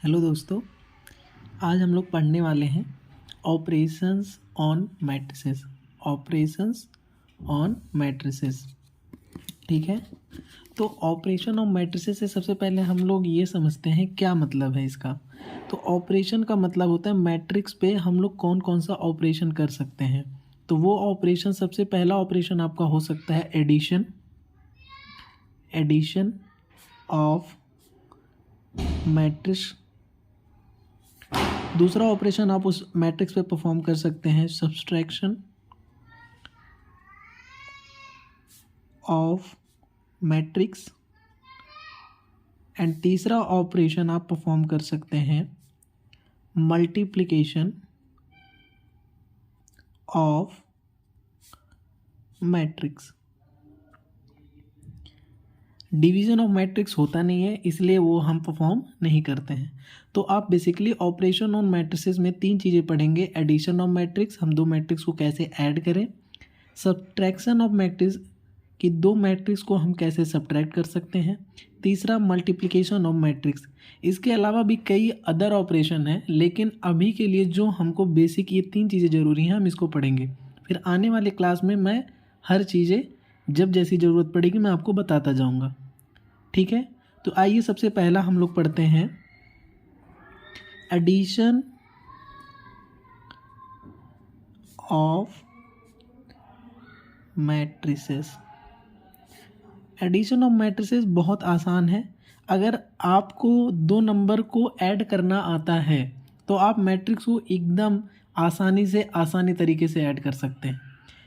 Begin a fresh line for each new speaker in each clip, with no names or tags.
Hello दोस्तों, आज हम लोग पढ़ने वाले हैं operations on matrices. Operations on matrices, ठीक है। तो ऑपरेशन ऑन मैट्रिसेस से सबसे पहले हम लोग ये समझते हैं क्या मतलब है इसका। तो ऑपरेशन का मतलब होता है मैट्रिक्स पे हम लोग कौन कौन सा ऑपरेशन कर सकते हैं। तो वो ऑपरेशन, सबसे पहला ऑपरेशन आपका हो सकता है एडिशन, एडिशन ऑफ मैट्रिक्स। दूसरा ऑपरेशन आप उस मैट्रिक्स पे परफॉर्म कर सकते हैं सब्सट्रैक्शन ऑफ मैट्रिक्स। एंड तीसरा ऑपरेशन आप परफॉर्म कर सकते हैं multiplication of matrix. Division of matrix होता नहीं है, इसलिए वो हम परफॉर्म नहीं करते हैं। तो आप बेसिकली ऑपरेशन ऑन मैट्रिसेस में तीन चीज़ें पढ़ेंगे। एडिशन ऑफ मैट्रिक्स, हम दो मैट्रिक्स को कैसे ऐड करें। सब्ट्रैक्शन ऑफ मैट्रिक्स, कि दो मैट्रिक्स को हम कैसे सब्ट्रैक्ट कर सकते हैं। तीसरा मल्टीप्लिकेशन ऑफ मैट्रिक्स। इसके अलावा भी कई अदर ऑपरेशन हैं, लेकिन अभी के लिए जो हमको बेसिक ये तीन चीज़ें ज़रूरी हैं, हम इसको पढ़ेंगे। फिर आने वाले क्लास में मैं हर चीज़ें जब जैसी ज़रूरत पड़ेगी मैं आपको बताता जाऊँगा, ठीक है। तो आइए सबसे पहला हम लोग पढ़ते हैं addition of matrices. Addition of matrices बहुत आसान है। अगर आपको दो नंबर को ऐड करना आता है तो आप मैट्रिक्स को एकदम आसानी तरीके से ऐड कर सकते हैं।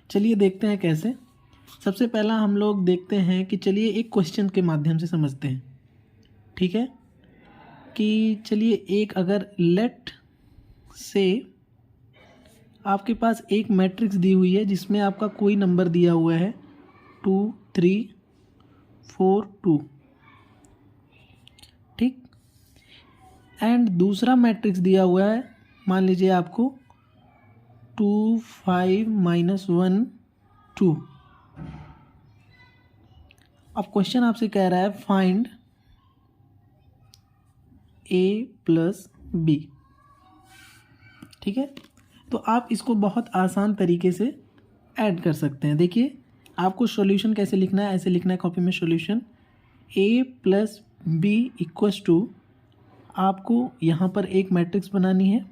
चलिए देखते हैं कैसे। सबसे पहला हम लोग देखते हैं कि चलिए एक क्वेश्चन के माध्यम से समझते हैं, ठीक है। कि चलिए एक अगर लेट से आपके पास एक मैट्रिक्स दी हुई है जिसमें आपका कोई नंबर दिया हुआ है 2 3 4 2, ठीक। एंड दूसरा मैट्रिक्स दिया हुआ है, मान लीजिए आपको 2 5 -1 2। अब क्वेश्चन आपसे कह रहा है फाइंड a प्लस बी, ठीक है। तो आप इसको बहुत आसान तरीके से ऐड कर सकते हैं। देखिए आपको सॉल्यूशन कैसे लिखना है, ऐसे लिखना है कॉपी में solution a plus B equals to, आपको यहाँ पर एक मैट्रिक्स बनानी है।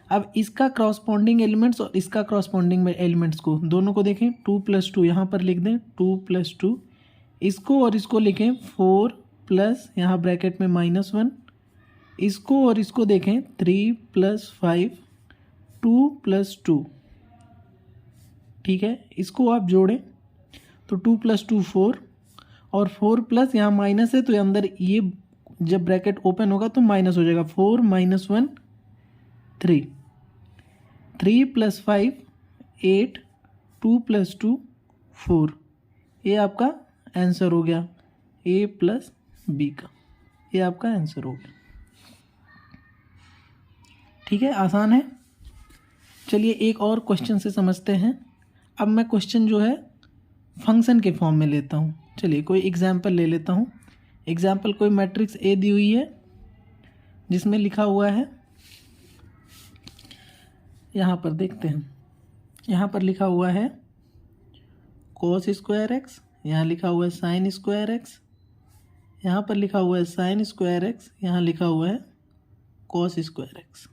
अब इसका क्रॉसपॉन्डिंग एलिमेंट्स और इसका क्रॉसपॉन्डिंग एलिमेंट्स को दोनों को देखें, 2 + 2 यहाँ पर लिख दें 2 + 2, इसको और इसको लिखें 4 प्लस यहाँ ब्रैकेट में -1, इसको और इसको देखें 3 + 5 2 + 2, ठीक है। इसको आप जोड़ें तो 2 + 2 4 और 4 प्लस यहाँ माइनस है तो अंदर ये जब ब्रैकेट ओपन होगा तो माइनस हो जाएगा, 4 - 1 3, 3 + 5 8, 2 + 2 4। ये आपका आंसर हो गया a प्लस बी का, ये आपका आंसर हो गया, ठीक है। आसान है। चलिए एक और क्वेश्चन से समझते हैं। अब मैं क्वेश्चन जो है फंक्शन के फॉर्म में लेता हूँ। चलिए कोई एग्जाम्पल ले लेता हूँ। एग्जाम्पल कोई मैट्रिक्स ए दी हुई है जिसमें लिखा हुआ है, यहाँ पर देखते हैं, यहाँ पर लिखा हुआ है cos स्क्वायर एक्स, यहाँ लिखा हुआ है sin स्क्वायर एक्स, यहाँ पर लिखा हुआ है sin स्क्वायर एक्स, यहाँ लिखा हुआ है cos स्क्वायर एक्स,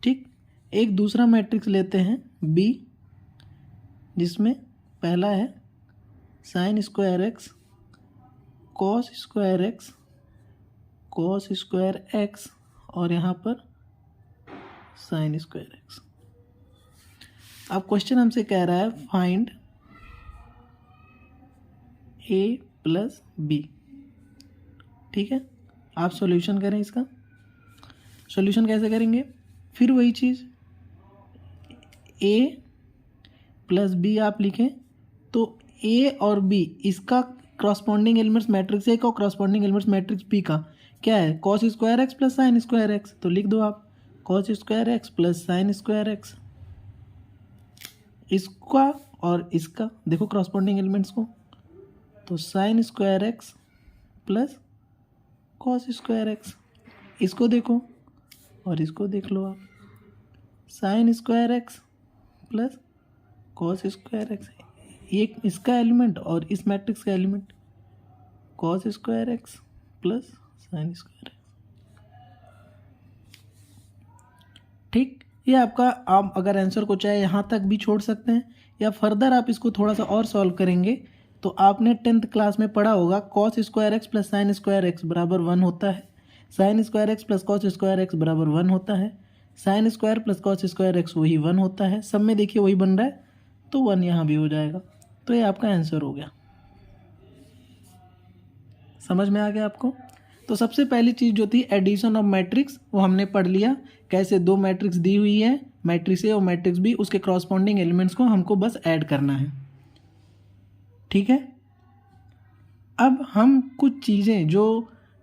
ठीक। एक दूसरा मैट्रिक्स लेते हैं बी, जिसमें पहला है sin square x, cos square x, cos square x और यहाँ पर sin स्क्वायर एक्स। अब क्वेश्चन हमसे कह रहा है फाइंड a प्लस बी, ठीक है। आप सॉल्यूशन करें इसका। सॉल्यूशन कैसे करेंगे, फिर वही चीज़ a प्लस बी आप लिखें तो a और b, इसका क्रॉसपॉन्डिंग एलिमेंट्स मैट्रिक्स ए का और क्रॉसपॉन्डिंग एलिमेंट्स मैट्रिक्स बी का क्या है, cos square x plus sin square x. तो लिख दो आप cos square x plus sin square x. इसका और इसका देखो क्रॉसपॉन्डिंग एलिमेंट्स को, तो sin square x plus cos square x, इसको देखो और इसको देख लो आप, sine square x plus cos square x, एक इसका एलिमेंट और इस मैट्रिक्स का element, cos square x plus sine square x. ठीक, ये आपका, आप अगर आंसर को चाहे यहाँ तक भी छोड़ सकते हैं या फर्दर आप इसको थोड़ा सा और सॉल्व करेंगे तो आपने 10th क्लास में पढ़ा होगा cos square x plus sine square x बराबर 1 होता है, sine square x plus cos square x बराबर 1 होता है, sine square plus cos square x वही 1 होता है, सब में देखिए वही बन रहा है तो 1 यहाँ भी हो जाएगा। तो ये आपका आंसर हो गया। समझ में आ गया आपको? तो सबसे पहली चीज़ जो थी एडिशन ऑफ मैट्रिक्स, वो हमने पढ़ लिया, कैसे दो मैट्रिक्स दी हुई है, मैट्रिक्स ए और मैट्रिक्स बी, उसके क्रॉसपोंडिंग एलिमेंट्स को हमको बस ऐड करना है। ठीक है, अब हम कुछ चीज़ें जो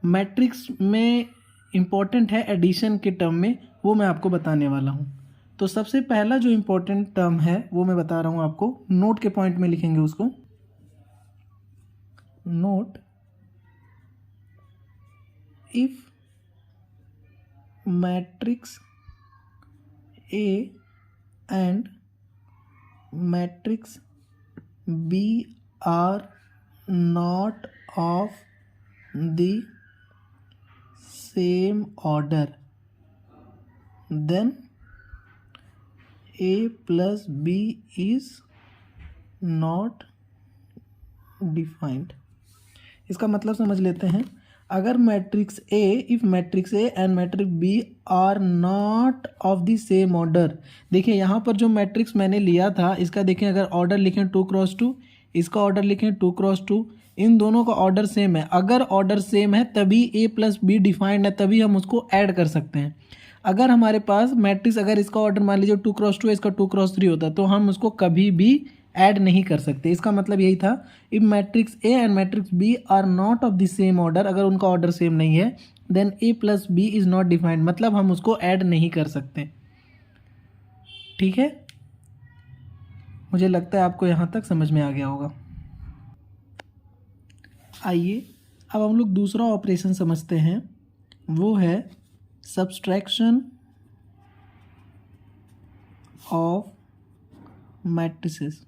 मैट्रिक्स में इम्पॉर्टेंट है एडिशन के टर्म में, वो मैं आपको बताने वाला हूँ। तो सबसे पहला जो इम्पोर्टेंट टर्म है वो मैं बता रहा हूँ आपको, नोट के पॉइंट में लिखेंगे उसको, note if matrix A and matrix B are not of the same order then a plus b is not defined। इसका मतलब समझ लेते हैं। अगर matrix A, if matrix A and matrix B are not of the same order, देखिए यहाँ पर जो मैट्रिक्स मैंने लिया था इसका देखें, अगर ऑर्डर लिखें 2x2, इसका ऑर्डर लिखें 2x2, इन दोनों का ऑर्डर सेम है। अगर ऑर्डर सेम है तभी a प्लस बी डिफाइंड है, तभी हम उसको ऐड कर सकते हैं। अगर हमारे पास मैट्रिक्स, अगर इसका ऑर्डर मान लीजिए 2x2 है, इसका 2x3 होता है, तो हम उसको कभी भी ऐड नहीं कर सकते। इसका मतलब यही था, if matrix A and matrix B are not of the same order, अगर उनका ऑर्डर सेम नहीं है then A plus B is not defined, मतलब हम उसको ऐड नहीं कर सकते। ठीक है, मुझे लगता है आपको यहाँ तक समझ में आ गया होगा। आइए अब हम लोग दूसरा ऑपरेशन समझते हैं, वो है सब्सट्रैक्शन ऑफ मैट्रिसेस।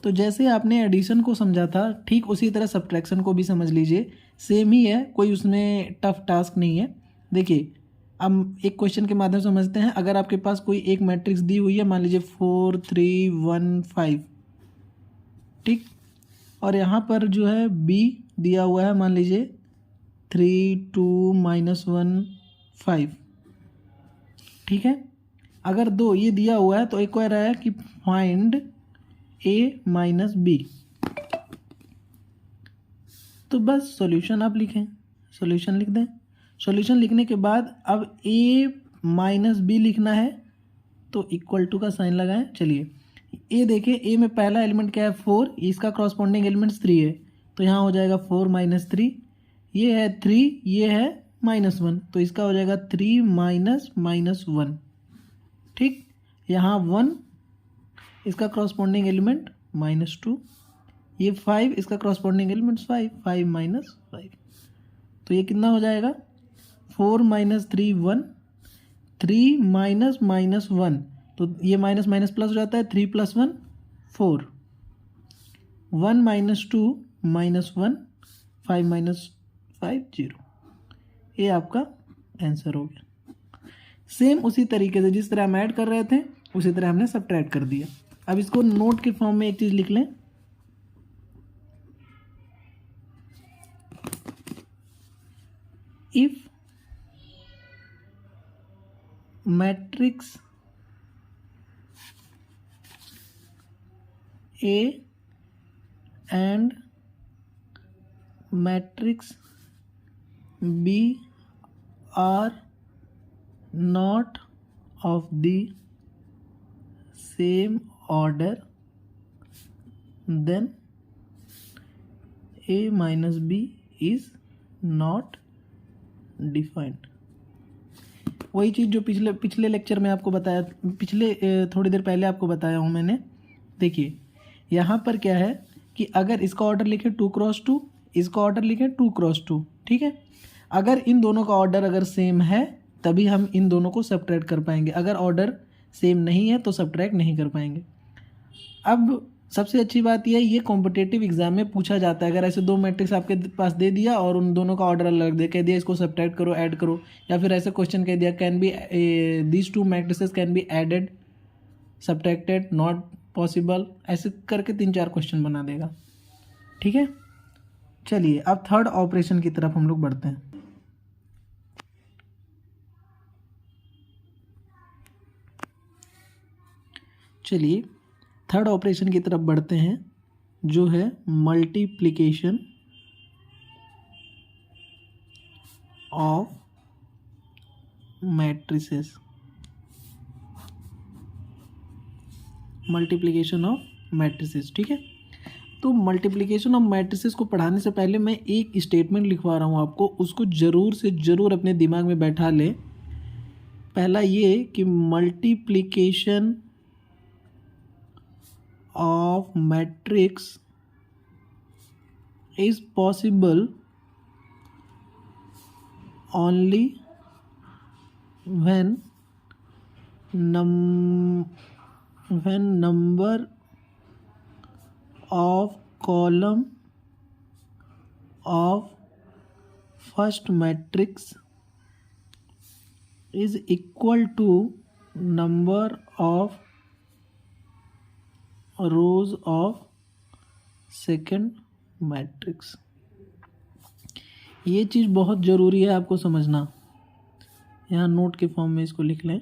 तो जैसे आपने एडिशन को समझा था, ठीक उसी तरह सब्ट्रैक्शन को भी समझ लीजिए, सेम ही है, कोई उसमें टफ टास्क नहीं है। देखिए हम एक क्वेश्चन के माध्यम से समझते हैं। अगर आपके पास कोई एक मैट्रिक्स दी हुई है, मान लीजिए 4 3 1 5, ठीक, और यहाँ पर जो है b दिया हुआ है, मान लीजिए 3 2 -1 5, ठीक है। अगर दो ये दिया हुआ है तो एक कह रहा है कि फाइंड a माइनस बी, तो बस सॉल्यूशन आप लिखें, सॉल्यूशन लिख दें। सॉल्यूशन लिखने के बाद अब a माइनस बी लिखना है, तो इक्वल टू का साइन लगाएं। चलिए a देखें, a में पहला एलिमेंट क्या है 4, इसका क्रॉसपोंडिंग एलिमेंट्स 3 है, तो यहाँ हो जाएगा 4 - 3, ये है 3, ये है -1, तो इसका हो जाएगा 3 - -1, ठीक। यहाँ 1, इसका क्रॉसपोंडिंग एलिमेंट -2, ये 5, इसका क्रॉसपोंडिंग एलिमेंट 5, 5 - 5, तो ये कितना हो जाएगा 4 - 3 1, 3 -1, तो ये माइनस माइनस प्लस हो जाता है, 3 + 1 4, 1 - 2 -1, 5 - 5 0, ये आपका आंसर हो गया। सेम उसी तरीके से जिस तरह हम ऐड कर रहे थे उसी तरह हमने सब्ट्रैक्ट कर दिया। अब इसको नोट के फॉर्म में एक चीज़ लिख लें, if matrix A and matrix B are not of the same order, then A minus B is not defined। वही चीज़ जो पिछले लेक्चर में आपको बताया, पिछले थोड़ी देर पहले आपको बताया हूँ मैंने। देखिए यहाँ पर क्या है कि अगर इसका ऑर्डर लिखें 2 × 2, इसका ऑर्डर लिखें 2 क्रॉस 2, ठीक है। अगर इन दोनों का ऑर्डर अगर सेम है तभी हम इन दोनों को सब्ट्रैक्ट कर पाएंगे, अगर ऑर्डर सेम नहीं है तो सब्ट्रैक्ट नहीं कर पाएंगे। अब सबसे अच्छी बात यह है, ये कॉम्पिटिटिव एग्जाम में पूछा जाता है। अगर ऐसे दो मैट्रिक्स आपके पास दे दिया और उन दोनों का ऑर्डर अलग दे कह दिया इसको सब्ट्रैक्ट करो, ऐड करो, या फिर ऐसे क्वेश्चन कह दिया can be these two matrices can be added, subtracted, not possible, ऐसे करके 3-4 क्वेश्चन बना देगा, ठीक है। चलिए अब थर्ड ऑपरेशन की तरफ हम लोग बढ़ते हैं। चलिए थर्ड ऑपरेशन की तरफ बढ़ते हैं, जो है multiplication of matrices. Multiplication of matrices, ठीक है। तो मल्टीप्लिकेशन ऑफ मैट्रिसेस को पढ़ाने से पहले मैं एक स्टेटमेंट लिखवा रहा हूँ आपको, उसको ज़रूर से ज़रूर अपने दिमाग में बैठा लें। पहला ये कि multiplication of matrix is possible only when number of column of first matrix is equal to number of rose of second matrix. ये चीज़ बहुत ज़रूरी है आपको समझना, यहाँ नोट के फॉर्म में इसको लिख लें।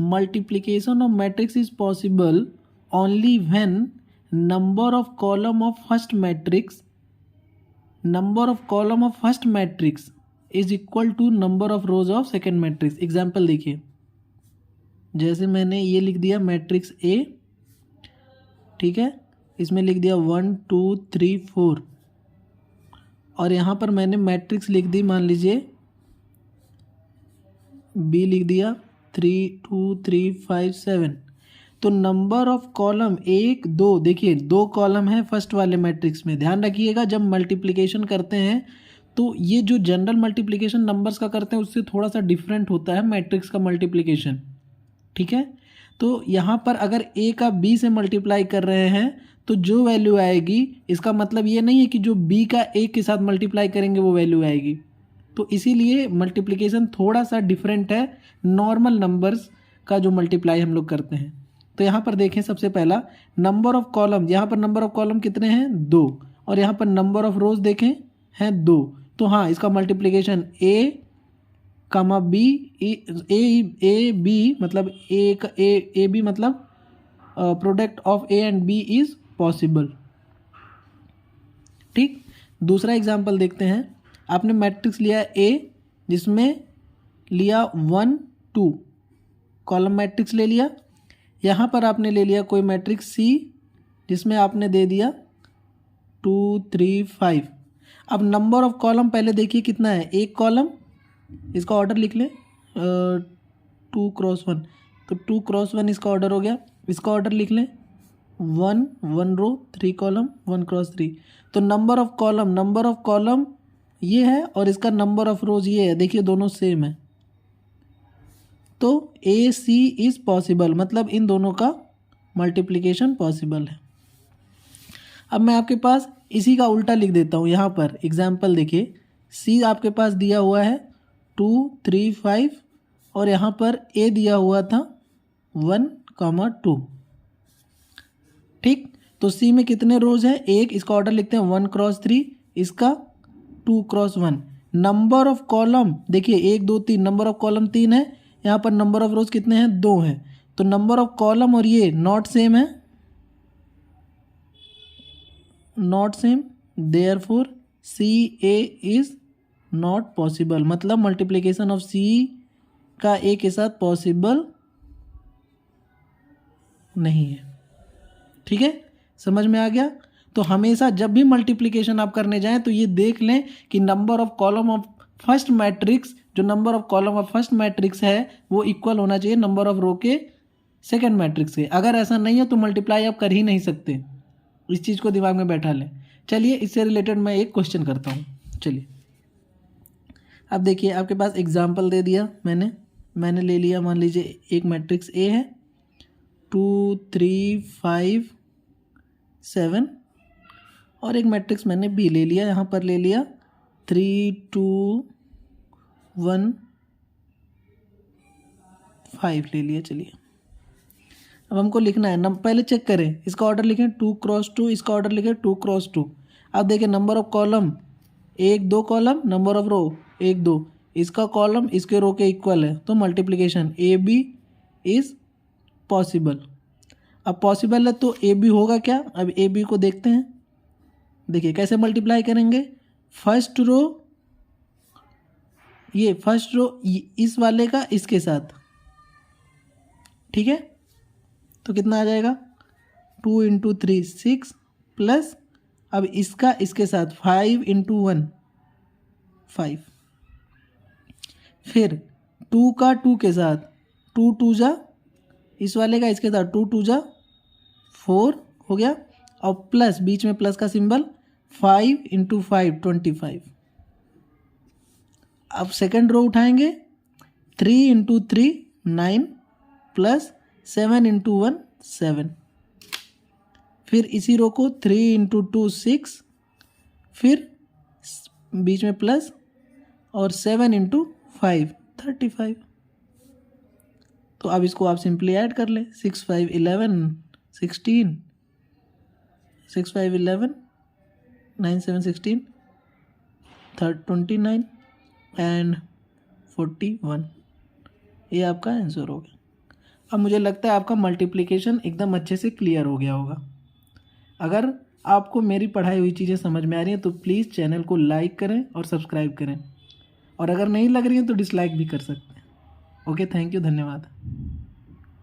Multiplication of matrix is possible only when number of column of first matrix is equal to number of rows of second matrix. Example देखिए, जैसे मैंने ये लिख दिया मैट्रिक्स ए, ठीक है, इसमें लिख दिया 1 2 3 4, और यहाँ पर मैंने मैट्रिक्स लिख दी, मान लीजिए बी लिख दिया 3 2 3 5 7। तो नंबर ऑफ कॉलम 1 2, देखिए 2 कॉलम है फर्स्ट वाले मैट्रिक्स में। ध्यान रखिएगा जब मल्टीप्लिकेशन करते हैं तो ये जो जनरल मल्टीप्लिकेशन नंबर्स का करते हैं उससे थोड़ा सा डिफरेंट होता है मैट्रिक्स का मल्टीप्लिकेशन, ठीक है। तो यहाँ पर अगर ए का बी से मल्टीप्लाई कर रहे हैं तो जो वैल्यू आएगी, इसका मतलब ये नहीं है कि जो बी का ए के साथ मल्टीप्लाई करेंगे वो वैल्यू आएगी। तो इसीलिए मल्टीप्लिकेशन थोड़ा सा डिफरेंट है नॉर्मल नंबर्स का जो मल्टीप्लाई हम लोग करते हैं। तो यहाँ पर देखें, सबसे पहला नंबर ऑफ कॉलम, यहाँ पर नंबर ऑफ कॉलम कितने हैं 2, और यहाँ पर नंबर ऑफ रोज देखें हैं 2। तो हाँ, इसका multiplication A comma B, A B मतलब ए बी मतलब product of A and B is possible, ठीक। दूसरा एग्जांपल देखते हैं। आपने मैट्रिक्स लिया ए जिसमें लिया 1 2, कॉलम मैट्रिक्स ले लिया। यहाँ पर आपने ले लिया कोई मैट्रिक्स सी जिसमें आपने दे दिया 2 3 5। अब नंबर ऑफ कॉलम पहले देखिए कितना है, एक कॉलम, इसका ऑर्डर लिख लें 2 क्रॉस 1, तो 2 क्रॉस 1 इसका ऑर्डर हो गया। इसका ऑर्डर लिख लें 1 रो 3 कॉलम 1 क्रॉस 3। तो नंबर ऑफ कॉलम ये है और इसका नंबर ऑफ रोज ये है, देखिए दोनों सेम है। तो ए सी इज पॉसिबल, मतलब इन दोनों का मल्टीप्लिकेशन पॉसिबल है। अब मैं आपके पास इसी का उल्टा लिख देता हूँ। यहाँ पर एग्जाम्पल देखिए, सी आपके पास दिया हुआ है 2 3 5 और यहाँ पर ए दिया हुआ था 1 2, ठीक। तो सी में कितने रोज हैं, एक, इसका ऑर्डर लिखते हैं 1 क्रॉस 3, इसका 2 क्रॉस 1। नंबर ऑफ कॉलम देखिए 1 2 3, नंबर ऑफ कॉलम 3 है, यहाँ पर नंबर ऑफ रोज कितने हैं 2 हैं। तो नंबर ऑफ कॉलम और ये नॉट सेम है, not same, therefore C A is not possible, मतलब मल्टीप्लिकेशन ऑफ सी का ए के साथ पॉसिबल नहीं है, ठीक है। समझ में आ गया। तो हमेशा जब भी मल्टीप्लिकेशन आप करने जाएं तो ये देख लें कि number of column of first matrix, जो number of column of first matrix है वो इक्वल होना चाहिए नंबर ऑफ रो के सेकंड मैट्रिक्स के। अगर ऐसा नहीं है तो मल्टीप्लाई आप कर ही नहीं सकते, इस चीज़ को दिमाग में बैठा लें। चलिए इससे रिलेटेड मैं एक क्वेश्चन करता हूँ। चलिए अब देखिए, आपके पास एग्जाम्पल दे दिया मैंने ले लिया, मान लीजिए एक मैट्रिक्स ए है 2 3 5 7, और एक मैट्रिक्स मैंने बी ले लिया, यहाँ पर ले लिया 3 2 1 5 ले लिया। चलिए अब हमको लिखना है पहले चेक करें, इसका ऑर्डर लिखें 2 क्रॉस 2, इसका ऑर्डर लिखें 2 क्रॉस 2। अब देखिए number of column 1 2 column, number of row 1 2, इसका कॉलम इसके रो के इक्वल है, तो multiplication A B is possible. अब पॉसिबल है तो ए बी होगा क्या, अब ए बी को देखते हैं। देखिए कैसे मल्टीप्लाई करेंगे, फर्स्ट रो इस वाले का इसके साथ, ठीक है, तो कितना आ जाएगा 2 इंटू 3 6 प्लस अब इसका इसके साथ 5 इंटू 1 5, फिर 2 का 2 के साथ 2 2 जा, इस वाले का इसके साथ 2 2 जा 4 हो गया, और प्लस बीच में प्लस का सिंबल 5 इंटू 5 25। अब सेकेंड रो उठाएंगे 3 इंटू 3 9 प्लस 7 इंटू 1 7, फिर इसी रो को 3 इंटू 2 6, फिर बीच में प्लस और 7 इंटू 5 35। तो अब इसको आप सिंपली ऐड कर लें, 6 5 11 16, 6 5 11 9 7 16 29 एंड 41, ये आपका आंसर हो गया। अब मुझे लगता है आपका मल्टीप्लिकेशन एकदम अच्छे से क्लियर हो गया होगा। अगर आपको मेरी पढ़ाई हुई चीज़ें समझ में आ रही हैं तो प्लीज़ चैनल को लाइक करें और सब्सक्राइब करें, और अगर नहीं लग रही हैं तो डिसलाइक भी कर सकते हैं। ओके, थैंक यू, धन्यवाद।